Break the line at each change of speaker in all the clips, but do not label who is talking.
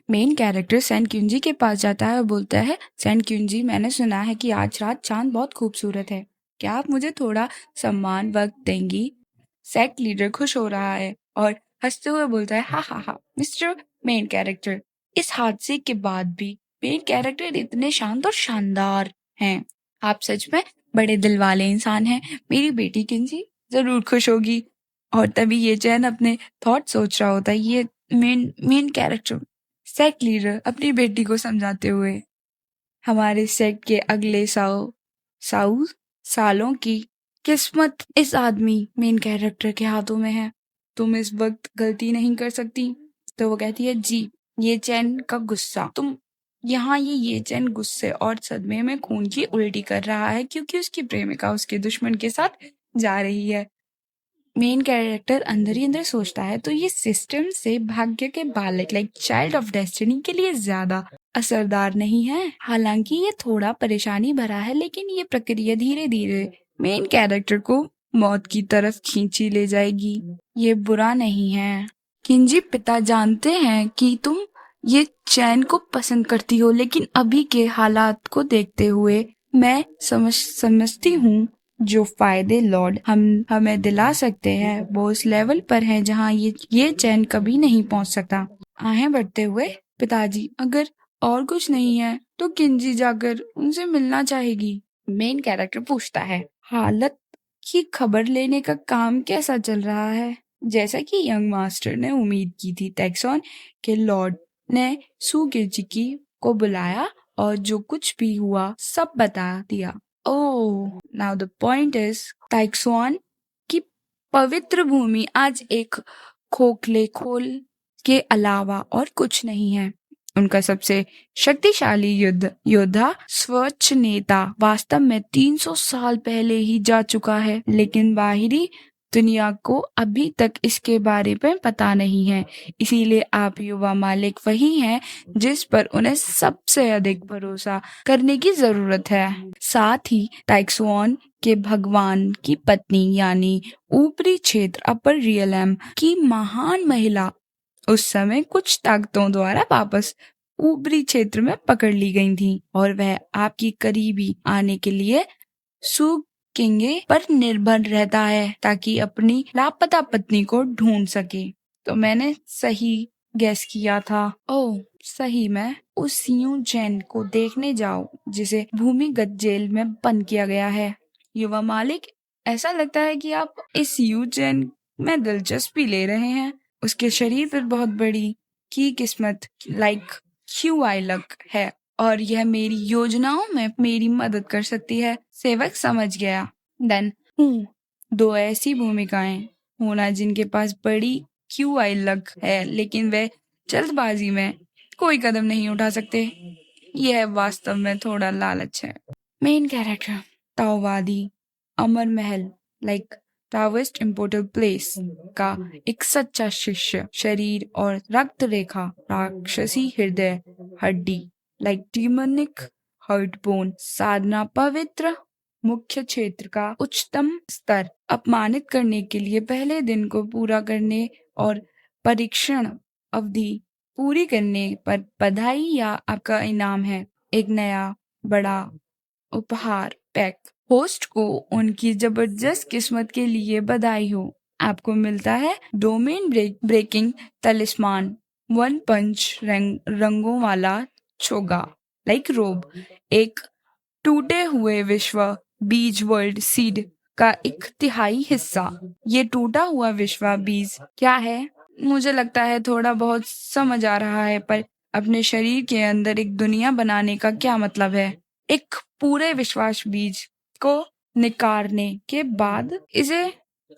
Main character San क्यूनजी के पास जाता है और बोलता है, सैन क्यूनजी, मैंने सुना है कि आज रात चांद बहुत खूबसूरत है, क्या आप मुझे थोड़ा सम्मान वक्त देंगी? सेक्ट लीडर खुश हो रहा है और हंसते हुए बोलता है, हा हा हा मिस्टर मेन कैरेक्टर, इस हादसे के बाद भी मेन कैरेक्टर इतने शांत और शानदार हैं। आप सच में बड़े दिल वाले इंसान हैं। मेरी बेटी किंजी जरूर खुश होगी। और तभी ये चैन अपने थॉट सोच रहा होता है। ये मेन कैरेक्टर सेक्ट लीडर अपनी बेटी को समझाते हुए, हमारे सेक्ट के अगले साउ सालों की किस्मत इस आदमी मेन कैरेक्टर के हाथों में है। तुम इस वक्त गलती नहीं कर सकती। तो वो कहती है, जी ये चैन का गुस्सा, तुम यहाँ ये चैन गुस्से और सदमे में खून की उल्टी कर रहा है क्योंकि उसकी प्रेमिका उसके दुश्मन के साथ जा रही है। मेन कैरेक्टर अंदर ही अंदर सोचता है, तो ये सिस्टम से भाग्य के बालक लाइक चाइल्ड ऑफ डेस्टिनी के लिए ज्यादा असरदार नहीं है। हालांकि ये थोड़ा परेशानी भरा है, लेकिन ये प्रक्रिया धीरे धीरे मेन कैरेक्टर को मौत की तरफ खींची ले जाएगी। ये बुरा नहीं है। किंजी, पिता जानते हैं कि तुम ये चैन को पसंद करती हो, लेकिन अभी के हालात को देखते हुए मैं समझती हूँ जो फायदे लॉर्ड हमें दिला सकते हैं वो उस लेवल पर है जहाँ ये चैन कभी नहीं पहुँच सकता। आहें बढ़ते हुए, पिताजी, अगर और कुछ नहीं है तो किंजी जाकर उनसे मिलना चाहेगी। मेन कैरेक्टर पूछता है, हालत की खबर लेने का काम कैसा चल रहा है? जैसा कि यंग मास्टर ने उम्मीद की थी, टैक्सॉन के लॉर्ड ने सू किंजी को बुलाया और जो कुछ भी हुआ सब बता दिया। Oh, now the point is, टैक्सॉन की पवित्र भूमि आज एक खोखले खोल के अलावा और कुछ नहीं है। उनका सबसे शक्तिशाली योद्धा स्वच्छ नेता वास्तव में 300 साल पहले ही जा चुका है, लेकिन बाहरी दुनिया को अभी तक इसके बारे में पता नहीं है। इसीलिए आप युवा मालिक वही हैं जिस पर उन्हें सबसे अधिक भरोसा करने की जरूरत है। साथ ही टैक्सॉन के भगवान की पत्नी यानी ऊपरी क्षेत्र अपर रियलम की महान महिला उस समय कुछ ताकतों द्वारा वापस ऊपरी क्षेत्र में पकड़ ली गई थी और वह आपकी करीबी आने के लिए सूखेंगे पर निर्भर रहता है ताकि अपनी लापता पत्नी को ढूंढ सके। तो मैंने सही गैस किया था। ओह सही, मैं उस सियू जैन को देखने जाओ जिसे भूमिगत जेल में बंद किया गया है। युवा मालिक, ऐसा लगता है कि आप इस सियू जैन में दिलचस्पी ले रहे हैं। उसके शरीर पर बहुत बड़ी की किस्मत लाइक क्यू आई लक है और यह मेरी योजनाओं में मेरी मदद कर सकती है। सेवक समझ गया। देन दो ऐसी भूमिकाएं होना जिनके पास बड़ी क्यू आई लक है लेकिन वे जल्दबाजी में कोई कदम नहीं उठा सकते। यह वास्तव में थोड़ा लालच है। मेन कैरेक्टर ताओवादी अमर महल लाइक टाविस्ट इम्पोर्टेड प्लेस का एक सच्चा शिष्य, शरीर और रक्त रेखा राक्षसी हृदय हड्डी लाइक डीमोनिक हार्टबोन, साधना पवित्र मुख्य क्षेत्र का उच्चतम स्तर अपमानित करने के लिए पहले दिन को पूरा करने और परीक्षण अवधि पूरी करने पर बधाई या आपका इनाम है एक नया बड़ा उपहार पैक। होस्ट को उनकी जबरदस्त किस्मत के लिए बधाई हो। आपको मिलता है डोमेन ब्रेकिंग तलिस्मान, वन पंच रंगों वाला चोगा लाइक रोब, एक टूटे हुए विश्व बीज वर्ल्ड सीड का एक तिहाई हिस्सा। ये टूटा हुआ विश्व बीज क्या है? मुझे लगता है थोड़ा बहुत समझ आ रहा है, पर अपने शरीर के अंदर एक दुनिया बनाने का क्या मतलब है? एक पूरे विश्वास बीज को निकारने के बाद इसे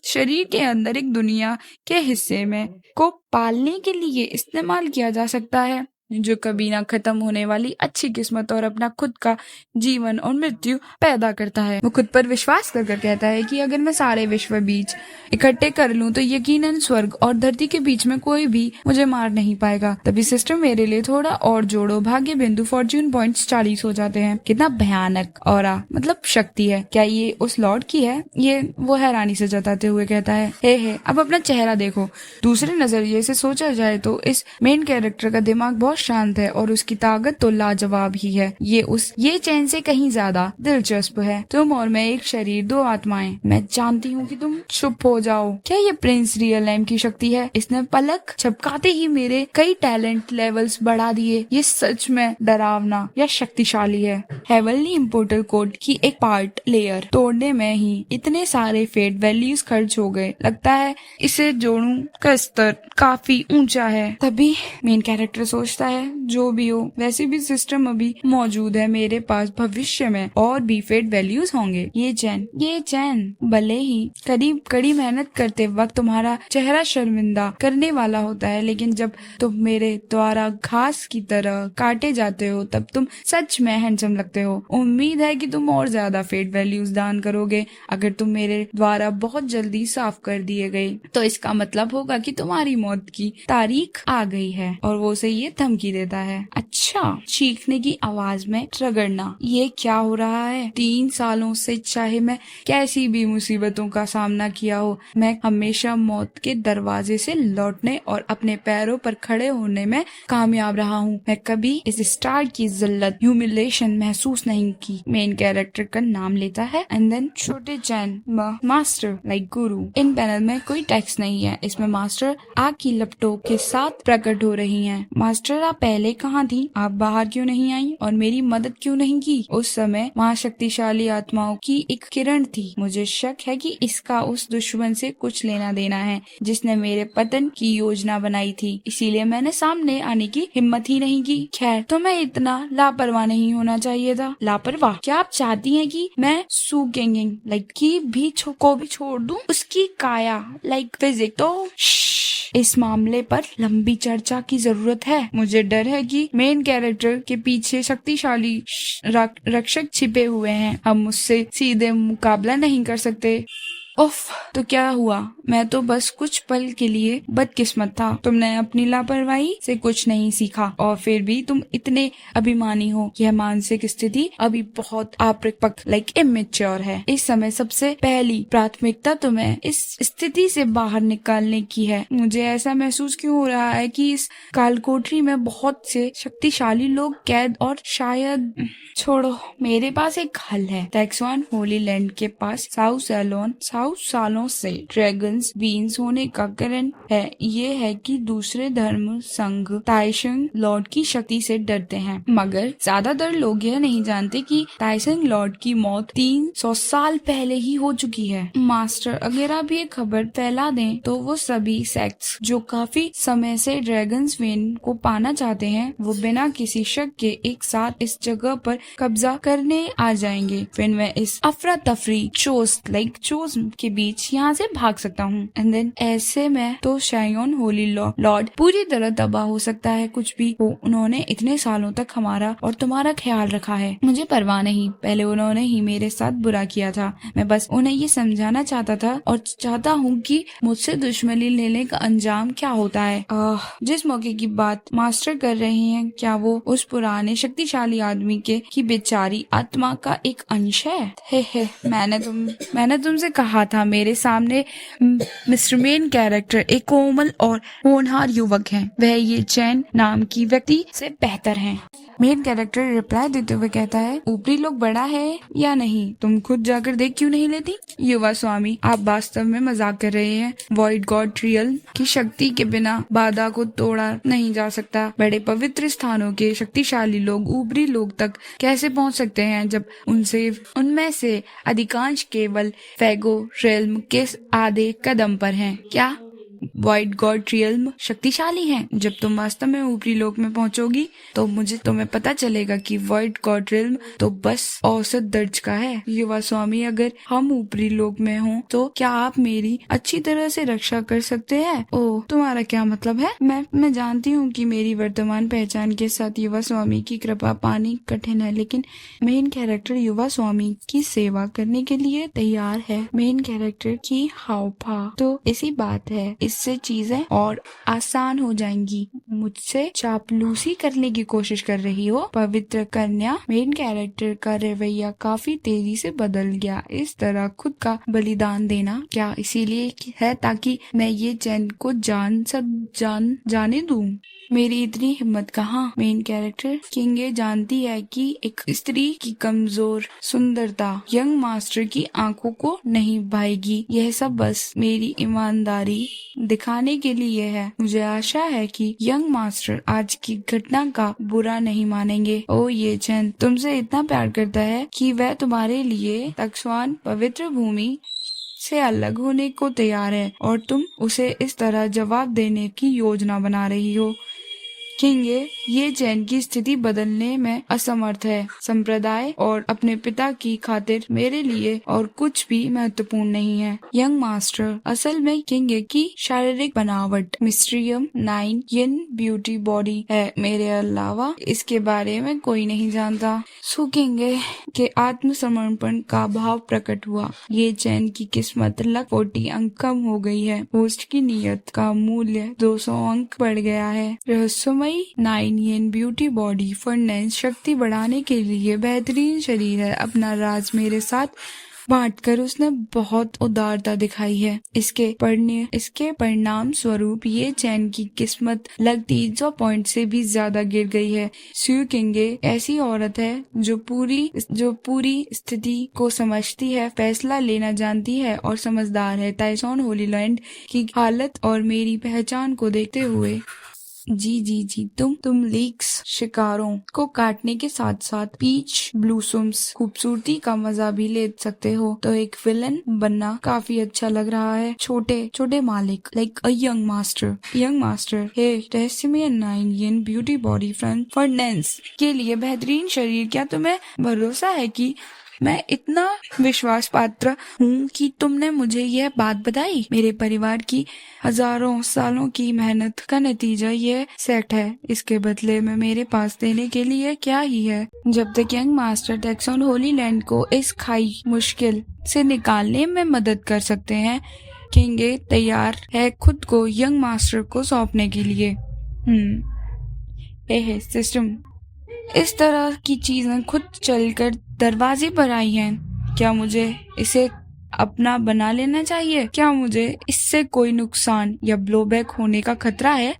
शरीर के अंदर एक दुनिया के हिस्से में को पालने के लिए इस्तेमाल किया जा सकता है। जो कभी ना खत्म होने वाली अच्छी किस्मत और अपना खुद का जीवन और मृत्यु पैदा करता है। वो खुद पर विश्वास कर कहता है कि अगर मैं सारे विश्व बीज इकट्ठे कर लूं तो यकीनन स्वर्ग और धरती के बीच में कोई भी मुझे मार नहीं पाएगा। तभी सिस्टम मेरे लिए थोड़ा और जोड़ो, भाग्य बिंदु फॉर्च्यून पॉइंट्स 40 हो जाते हैं। कितना भयानक ऑरा मतलब शक्ति है। क्या ये उस लॉर्ड की है? ये वो हैरानी से जताते हुए कहता है। हे अब अपना चेहरा देखो। दूसरे नजरिए से सोचा जाए तो इस मेन कैरेक्टर का दिमाग बहुत शांत है और उसकी ताकत तो लाजवाब ही है। ये चैन से कहीं ज्यादा दिलचस्प है। तुम और मैं एक शरीर, दो आत्माएं। मैं जानती हूँ कि तुम चुप हो जाओ। क्या ये प्रिंस रियल लाइम की शक्ति है? इसने पलक झपकाते ही मेरे कई टैलेंट लेवल्स बढ़ा दिए। ये सच में डरावना या शक्तिशाली है। हेवनली इम्पोर्टल कोड की एक पार्ट लेयर तोड़ने में ही इतने सारे फेट वैल्यूज खर्च हो गए। लगता है इसे जोड़ूं का स्तर काफी ऊंचा है। तभी मेन कैरेक्टर सोचता है, जो भी हो वैसे भी सिस्टम अभी मौजूद है। मेरे पास भविष्य में और भी फेट वैल्यूज होंगे। ये चैन भले ही कड़ी मेहनत करते वक्त तुम्हारा चेहरा शर्मिंदा करने वाला होता है, लेकिन जब तुम मेरे द्वारा घास की तरह काटे जाते हो तब तुम सच में हैंडसम लगते हो। उम्मीद है कि तुम और ज्यादा फेट वैल्यूज दान करोगे। अगर तुम मेरे द्वारा बहुत जल्दी साफ कर दिए गए तो इसका मतलब होगा कि तुम्हारी मौत की तारीख आ गई है। और वो उसे ये धमकी देता है। अच्छा, चीखने की आवाज में रगड़ना। ये क्या हो रहा है? 3 सालों से चाहे मैं कैसी भी मुसीबतों का सामना किया हो, मैं हमेशा मौत के दरवाजे से लौटने और अपने पैरों पर खड़े होने में कामयाब रहा हूँ। मैं कभी इस स्टार की जिल्लत ह्यूमिलेशन महसूस नहीं की। मेन कैरेक्टर का नाम लेता है एंड देन छोटे चैन मास्टर लाइक गुरु। इन पैनल में कोई टेक्स्ट नहीं है। इसमें मास्टर आग की लपटों के साथ प्रकट हो रही हैं। मास्टर, आप पहले कहाँ थी? आप बाहर क्यों नहीं आई और मेरी मदद क्यों नहीं की? उस समय महाशक्तिशाली आत्माओं की एक किरण थी। मुझे शक है कि इसका उस दुश्मन से कुछ लेना देना है जिसने मेरे पतन की योजना बनाई थी। इसीलिए मैंने सामने आने की हिम्मत ही नहीं की। खैर, तो मैं इतना लापरवाह नहीं होना चाहिए था। लापरवाह? क्या आप चाहती हैं कि मैं सू गेंगिंग लाइक की भी को भी छोड़ दूं? उसकी काया लाइक फिजिक तो इस मामले पर लंबी चर्चा की जरूरत है। मुझे डर है कि मेन कैरेक्टर के पीछे शक्तिशाली रक्षक छिपे हुए हैं। हम मुझसे सीधे मुकाबला नहीं कर सकते। उफ, तो क्या हुआ? मैं तो बस कुछ पल के लिए बदकिस्मत था। तुमने अपनी लापरवाही से कुछ नहीं सीखा और फिर भी तुम इतने अभिमानी हो। यह मानसिक स्थिति अभी बहुत अपरिपक्व लाइक इमेच्योर है। इस समय सबसे पहली प्राथमिकता तुम्हें इस स्थिति से बाहर निकालने की है। मुझे ऐसा महसूस क्यों हो रहा है कि इस कालकोठरी में बहुत से शक्तिशाली लोग कैद और शायद छोड़ो, मेरे पास एक हल है। टैक्सवान होली लैंड के पास 100 सालों से ड्रैगन्स बीन्स होने का कारण है ये है कि दूसरे धर्म संघ ताइशंग लॉर्ड की शक्ति से डरते हैं। मगर ज्यादातर लोग यह नहीं जानते कि ताइशंग लॉर्ड की मौत 300 साल पहले ही हो चुकी है। मास्टर, अगर आप ये खबर फैला दें तो वो सभी सेक्ट्स जो काफी समय से ड्रैगन्स वेन को पाना चाहते हैं, वो बिना किसी शक के एक साथ इस जगह पर कब्जा करने आ जाएंगे। फिर मैं इस अफरा तफरी चोज के बीच यहाँ से भाग सकता हूँ। एंड देन ऐसे में तो शायोन होली लॉर्ड पूरी तरह तबाह हो सकता है। कुछ भी हो, उन्होंने इतने सालों तक हमारा और तुम्हारा ख्याल रखा है। मुझे परवाह नहीं, पहले उन्होंने ही मेरे साथ बुरा किया था। मैं बस उन्हें ये समझाना चाहता था और चाहता हूँ कि मुझसे दुश्मनी लेने का अंजाम क्या होता है। जिस मौके की बात मास्टर कर रहे हैं, क्या वो उस पुराने शक्तिशाली आदमी की बेचारी आत्मा का एक अंश है? हे मैंने तुमसे कहा था, मेरे सामने मिस्टर मेन कैरेक्टर एक कोमल और होनहार युवक हैं। वह ये चैन नाम की व्यक्ति से बेहतर हैं। मेन कैरेक्टर रिप्लाई देते हुए कहता है, ऊपरी लोग बड़ा है या नहीं, तुम खुद जाकर देख क्यों नहीं लेती? युवा स्वामी, आप वास्तव में मजाक कर रहे हैं। वॉइड गॉड रियल की शक्ति के बिना बाधा को तोड़ा नहीं जा सकता। बड़े पवित्र स्थानों के शक्तिशाली लोग ऊपरी लोग तक कैसे पहुंच सकते हैं जब उनमें से अधिकांश केवल फैगो रेल्म के आधे कदम पर हैं? क्या व्हाइट गॉड रियल्म शक्तिशाली हैं। जब तुम वास्तव में ऊपरी लोक में पहुंचोगी तो तुम्हें पता चलेगा कि व्हाइट गॉड रियल्म तो बस औसत दर्ज का है। युवा स्वामी, अगर हम ऊपरी लोक में हों तो क्या आप मेरी अच्छी तरह से रक्षा कर सकते हैं? ओह, तुम्हारा क्या मतलब है? मैं जानती हूँ कि मेरी वर्तमान पहचान के साथ युवा स्वामी की कृपा पानी कठिन है, लेकिन मेन कैरेक्टर युवा स्वामी की सेवा करने के लिए तैयार है। मेन कैरेक्टर की हाव-भाव तो इसी बात है, इससे चीजें और आसान हो जाएंगी। मुझसे चापलूसी करने की कोशिश कर रही हो? पवित्र कन्या। मेन कैरेक्टर का रवैया काफी तेजी से बदल गया। इस तरह खुद का बलिदान देना क्या इसीलिए है ताकि मैं ये चैन को जाने दूं? मेरी इतनी हिम्मत कहाँ? मेन कैरेक्टर, किंगे जानती है कि एक स्त्री की कमजोर सुंदरता यंग मास्टर की आंखों को नहीं भाएगी। यह सब बस मेरी ईमानदारी दिखाने के लिए है। मुझे आशा है कि यंग मास्टर आज की घटना का बुरा नहीं मानेंगे। ओ ये चैन तुमसे इतना प्यार करता है कि वह तुम्हारे लिए तक्सवान पवित्र भूमि से अलग होने को तैयार है और तुम उसे इस तरह जवाब देने की योजना बना रही हो। किंगे, ये चैन की स्थिति बदलने में असमर्थ है। संप्रदाय और अपने पिता की खातिर मेरे लिए और कुछ भी महत्वपूर्ण नहीं है। यंग मास्टर, असल में किंगे की शारीरिक बनावट मिस्ट्रियम 9 यिन ब्यूटी बॉडी है। मेरे अलावा इसके बारे में कोई नहीं जानता। सो किंगे के आत्मसमर्पण का भाव प्रकट हुआ। ये चैन की किस्मत लग 40 अंक कम हो गई है। पोस्ट की नियत का मूल्य 200 अंक बढ़ गया है। रहस्यमय 9 यिन ब्यूटी बॉडी फर्नेस शक्ति बढ़ाने के लिए बेहतरीन शरीर है। अपना राज मेरे साथ बांटकर उसने बहुत उदारता दिखाई है। इसके परिणाम स्वरूप ये चैन की किस्मत लग 300 पॉइंट से भी ज्यादा गिर गई है। स्यू किंगे ऐसी औरत है जो पूरी स्थिति को समझती है, फैसला लेना जानती है और समझदार है। टाइसॉन होलीलैंड की हालत और मेरी पहचान को देखते हुए जी तुम लीक्स शिकारों को काटने के साथ साथ पीच ब्लूसम्स खूबसूरती का मजा भी ले सकते हो। तो एक विलन बनना काफी अच्छा लग रहा है। छोटे मालिक लाइक अ यंग मास्टर हे रहस्यमय 9 यिन ब्यूटी बॉडी फर्नेस के लिए बेहतरीन शरीर। क्या तुम्हें भरोसा है कि मैं इतना विश्वास पात्र हूँ कि तुमने मुझे यह बात बताई? मेरे परिवार की हजारों सालों की मेहनत का नतीजा यह सेट है। इसके बदले में मेरे पास देने के लिए क्या ही है? जब तक यंग मास्टर टैक्सन होलीलैंड को इस खाई मुश्किल से निकालने में मदद कर सकते हैं, किंगे तैयार है खुद को यंग मास्टर को सौंपने के लिए। सिस्टम इस तरह की चीजें खुद चलकर दरवाजे पर आई हैं। क्या मुझे इसे अपना बना लेना चाहिए? क्या मुझे इससे कोई नुकसान या ब्लोबैक होने का खतरा है?